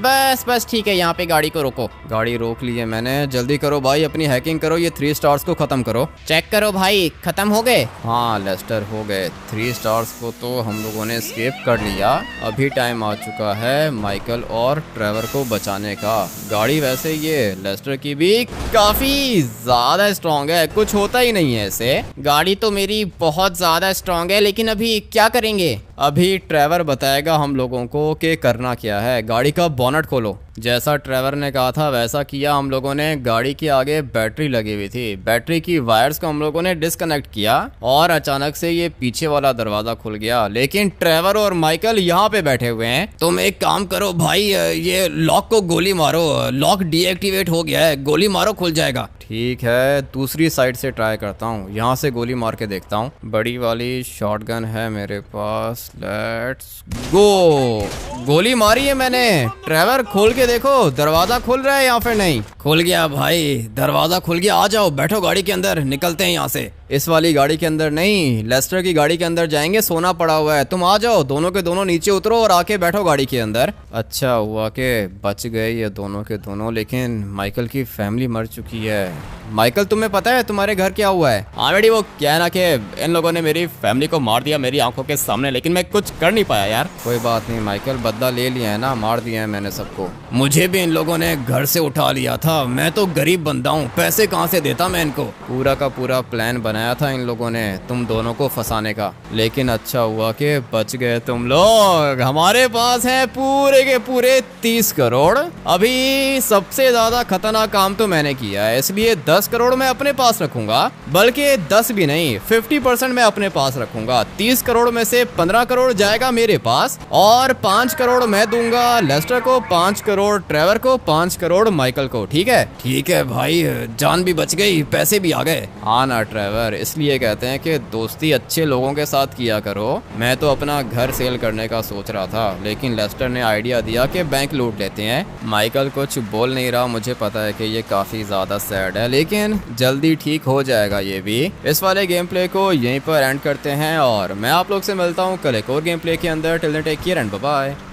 बस ठीक है, यहाँ पे गाड़ी को रोको। गाड़ी रोक ली है मैंने। जल्दी करो भाई, अपनी हैकिंग करो, ये 3 स्टार्स को खत्म करो। चेक करो भाई, खत्म हो गए? हाँ लेस्टर, हो गए। 3 स्टार्स को तो हम लोगों ने स्केप कर लिया। अभी टाइम आ चुका है माइकल और ट्रेवर को बचाने का। गाड़ी वैसे ये लेस्टर की भी काफी ज्यादा स्ट्रांग है, कुछ होता ही नहीं है इसे। गाड़ी तो मेरी बहुत ज्यादा स्ट्रांग है, लेकिन अभी क्या करेंगे? अभी ट्रेवर बताएगा हम लोगों को कि करना क्या है। गाड़ी का बोनट खोलो। जैसा ट्रेवर ने कहा था वैसा किया हम लोगों ने। गाड़ी के आगे बैटरी लगी हुई थी, बैटरी की वायर्स को हम लोगों ने डिस्कनेक्ट किया और अचानक से ये पीछे वाला दरवाजा खुल गया। लेकिन ट्रेवर और माइकल यहाँ पे बैठे हुए हैं। तुम एक काम करो भाई, ये लॉक को गोली मारो, लॉक डीएक्टिवेट हो गया है, गोली मारो खुल जाएगा। ठीक है, दूसरी साइड से ट्राई करता हूँ, यहाँ से गोली मार के देखता हूँ। बड़ी वाली शॉटगन है मेरे पास, लेट्स गो। गोली मारी है मैंने। ट्रेवर खोल के देखो, दरवाजा खुल रहा है या फिर नहीं? खुल गया भाई, दरवाजा खुल गया। आ जाओ, बैठो गाड़ी के अंदर, निकलते हैं यहाँ से। इस वाली गाड़ी के अंदर नहीं, लेस्टर की गाड़ी के अंदर जाएंगे, सोना पड़ा हुआ है। तुम आ जाओ, दोनों के दोनों नीचे उतरो और आके बैठो गाड़ी के अंदर। अच्छा हुआ कि बच गए ये दोनों के दोनों, लेकिन माइकल की फैमिली मर चुकी है। माइकल, तुम्हें पता है तुम्हारे घर क्या हुआ है? हाँ बेटी, वो क्या है ना कि इन लोगों ने मेरी फैमिली को मार दिया मेरी आंखों के सामने, लेकिन मैं कुछ कर नहीं पाया यार। कोई बात नहीं माइकल, बदला ले लिया है ना, मार दिया है मैंने सबको। मुझे भी इन लोगों ने घर से उठा लिया था, मैं तो गरीब बंदा हूँ, पैसे कहाँ से देता मैं इनको। पूरा का पूरा प्लान बनाया था इन लोगों ने तुम दोनों को फंसाने का, लेकिन अच्छा हुआ कि बच गए तुम लोग। हमारे पास है पूरे के पूरे 30 करोड़। अभी सबसे ज्यादा खतरनाक काम तो मैंने किया है, इसलिए 10 करोड़ मैं अपने पास रखूंगा, बल्कि 10 भी नहीं, 50% मैं अपने पास रखूंगा। 30 करोड़ में से 15 करोड़ जाएगा मेरे पास और 5 करोड़ मैं दूंगा लेस्टर को, 5 करोड़ ट्रेवर को, 5 करोड़ माइकल को। ठीक है? ठीक है भाई, जान भी बच गई, पैसे भी आ गए। हाँ ना ट्रेवर, इसलिए कहते हैं कि दोस्ती अच्छे लोगों के साथ किया करो। मैं तो अपना घर सेल करने का सोच रहा था, लेकिन लेस्टर ने आइडिया दिया कि बैंक लूट लेते हैं। माइकल कुछ बोल नहीं रहा, मुझे पता है कि ये काफ़ी ज़्यादा सैड है, लेकिन जल्दी ठीक हो जाएगा ये भी। इस वाले गेम प्ले को यहीं पर एंड करते हैं और मैं आप लोग से मिलता हूँ कल एक और गेम प्ले के अंदर। Till then take care and bye bye.